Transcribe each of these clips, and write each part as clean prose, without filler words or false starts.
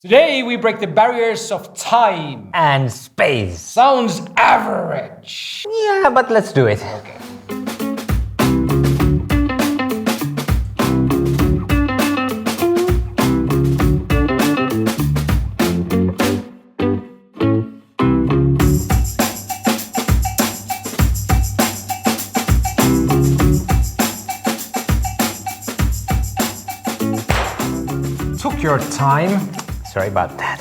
Today we break the barriers of time and space. Sounds average. Yeah, but let's do it. Okay. Took your time. Sorry about that.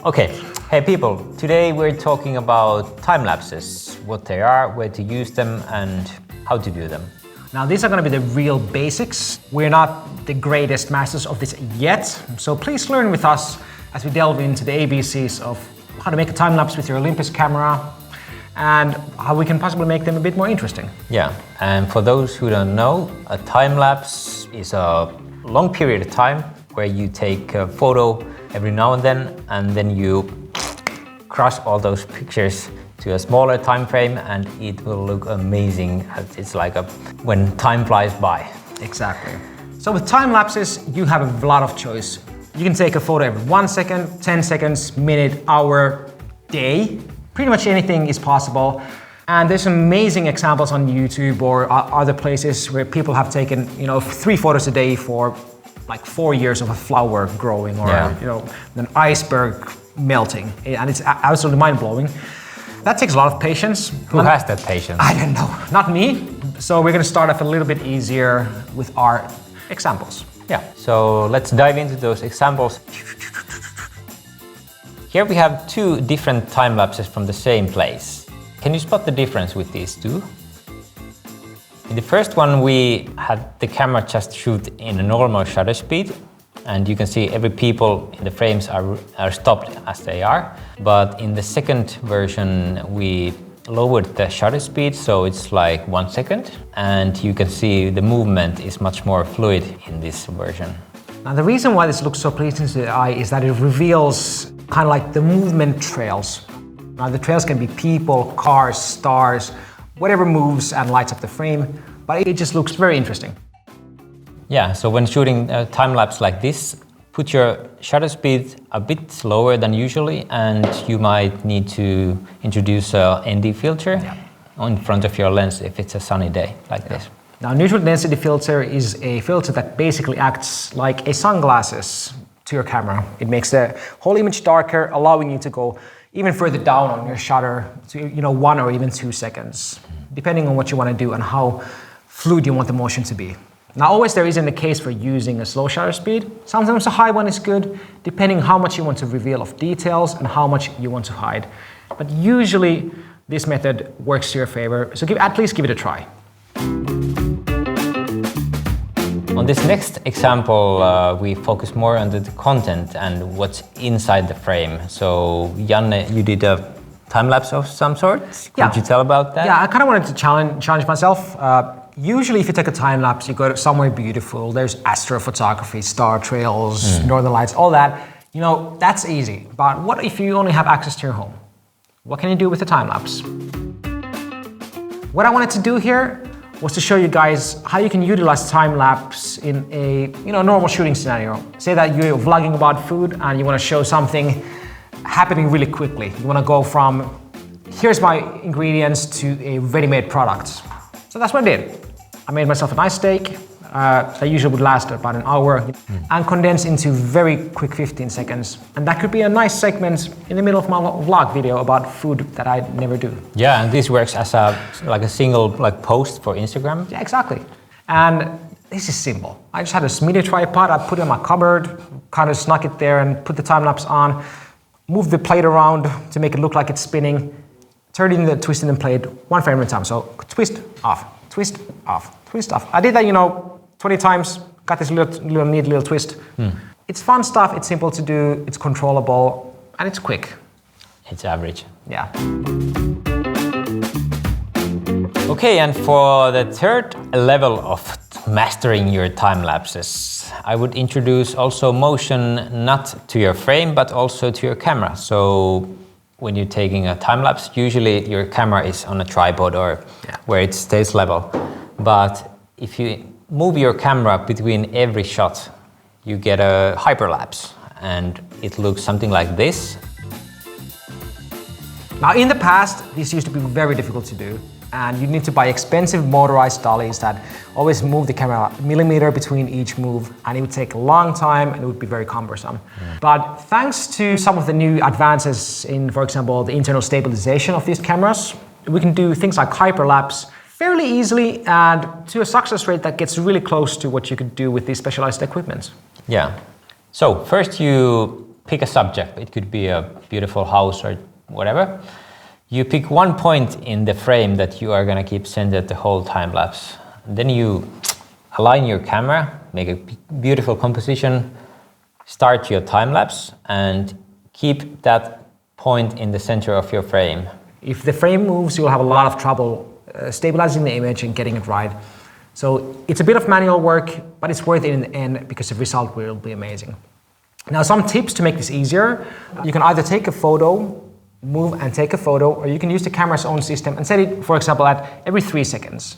Okay, hey people, today we're talking about time lapses, what they are, where to use them, and how to do them. Now these are going to be the real basics. We're not the greatest masters of this yet, so please learn with us as we delve into the ABCs of how to make a time lapse with your Olympus camera and how we can possibly make them a bit more interesting. Yeah, and for those who don't know, a time lapse is a long period of time where you take a photo every now and then you crush all those pictures to a smaller time frame and it will look amazing. It's like when time flies by. Exactly. So with time lapses, you have a lot of choice. You can take a photo every 1 second, 10 seconds, minute, hour, day. Pretty much anything is possible. And there's amazing examples on YouTube or other places where people have taken, 3 photos a day for like 4 years of a flower growing or an iceberg melting, and it's absolutely mind-blowing. That takes a lot of patience. Who has that patience? I don't know, not me. So we're going to start off a little bit easier with our examples. Yeah, so let's dive into those examples. Here we have 2 different time lapses from the same place. Can you spot the difference with these 2? In the first one, we had the camera just shoot in a normal shutter speed, and you can see every people in the frames are stopped as they are. But in the second version, we lowered the shutter speed, so it's like 1 second, and you can see the movement is much more fluid in this version. Now the reason why this looks so pleasing to the eye is that it reveals kind of like the movement trails. Now the trails can be people, cars, stars, whatever moves and lights up the frame, but it just looks very interesting. Yeah, so when shooting a time lapse like this, put your shutter speed a bit slower than usually, and you might need to introduce a ND filter in front of your lens if it's a sunny day like this. Now, neutral density filter is a filter that basically acts like a sunglasses to your camera. It makes the whole image darker, allowing you to go even further down on your shutter to 1 or even 2 seconds, depending on what you want to do and how fluid you want the motion to be. Now, always there isn't a case for using a slow shutter speed. Sometimes a high one is good, depending how much you want to reveal of details and how much you want to hide. But usually this method works to your favor, so at least give it a try. On this next example, we focus more on the content and what's inside the frame. So, Janne, you did a time-lapse of some sort? Could you tell about that? Yeah, I kind of wanted to challenge myself. Usually if you take a time-lapse, you go to somewhere beautiful. There's astrophotography, star trails, northern lights, all that. That's easy. But what if you only have access to your home? What can you do with a time-lapse? What I wanted to do here was to show you guys how you can utilize time-lapse in a normal shooting scenario. Say that you're vlogging about food and you want to show something happening really quickly. You want to go from, here's my ingredients, to a ready-made product. So that's what I did. I made myself a nice steak that usually would last about an hour and condense into very quick 15 seconds. And that could be a nice segment in the middle of my vlog video about food that I never do. Yeah, and this works as a single post for Instagram. Yeah, exactly. And this is simple. I just had a media tripod, I put it in my cupboard, kind of snuck it there and put the time lapse on, move the plate around to make it look like it's spinning, turn it into the twisting and plate 1 frame at a time. So twist, off, twist, off, twist, off. I did that, 20 times, got this neat little twist. It's fun stuff, it's simple to do, it's controllable, and it's quick. It's average. Yeah. Okay, and for the third level of mastering your time lapses, I would introduce also motion not to your frame, but also to your camera. So when you're taking a time lapse, usually your camera is on a tripod or where it stays level. But if you move your camera between every shot, you get a hyperlapse. and it looks something like this. Now in the past, this used to be very difficult to do, and you need to buy expensive motorized dollies that always move the camera a millimeter between each move, and it would take a long time and it would be very cumbersome. But thanks to some of the new advances in, for example, the internal stabilization of these cameras, we can do things like hyperlapse fairly easily and to a success rate that gets really close to what you could do with these specialized equipment. Yeah. So first you pick a subject. It could be a beautiful house or whatever. You pick one point in the frame that you are going to keep centered the whole time lapse. Then you align your camera, make a beautiful composition, start your time lapse, and keep that point in the center of your frame. If the frame moves, you'll have a lot of trouble stabilizing the image and getting it right. So it's a bit of manual work, but it's worth it in the end because the result will be amazing. Now, some tips to make this easier. You can either take a photo, move and take a photo, or you can use the camera's own system and set it, for example, at every 3 seconds.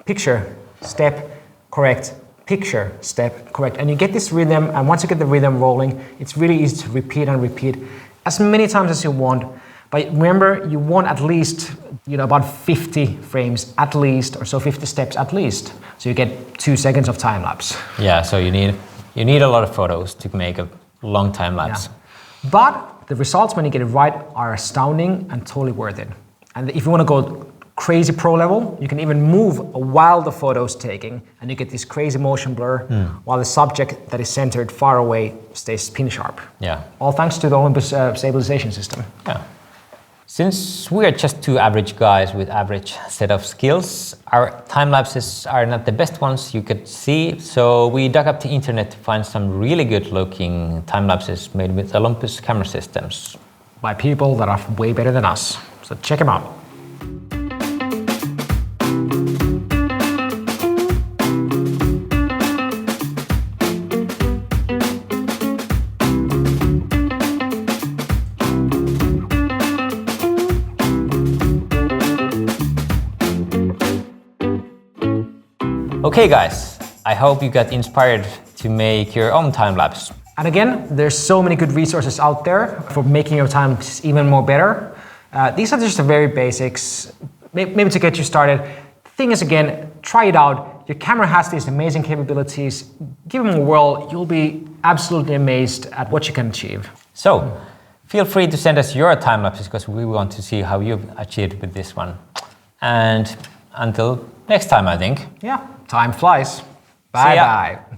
Picture, step, correct, picture, step, correct. And you get this rhythm, and once you get the rhythm rolling, it's really easy to repeat and repeat as many times as you want. But remember, you want at least, about 50 frames at least, or so 50 steps at least. So you get 2 seconds of time lapse. Yeah, so you need a lot of photos to make a long time lapse. Yeah. But the results when you get it right are astounding and totally worth it. And if you want to go crazy pro level, you can even move while the photo is taking, and you get this crazy motion blur while the subject that is centered far away stays pin sharp. Yeah. All thanks to the Olympus stabilization system. Yeah. Since we are just two average guys with average set of skills, our time lapses are not the best ones you could see, so we dug up the internet to find some really good looking time lapses made with Olympus camera systems. By people that are way better than us. So check them out. Okay guys, I hope you got inspired to make your own time lapse. And again, there's so many good resources out there for making your time even more better. These are just the very basics, maybe to get you started. The thing is, again, try it out. Your camera has these amazing capabilities. Give them a whirl. You'll be absolutely amazed at what you can achieve. So, feel free to send us your time lapses because we want to see how you've achieved with this one. And until next time, I think. Yeah, time flies. See ya. Bye-bye.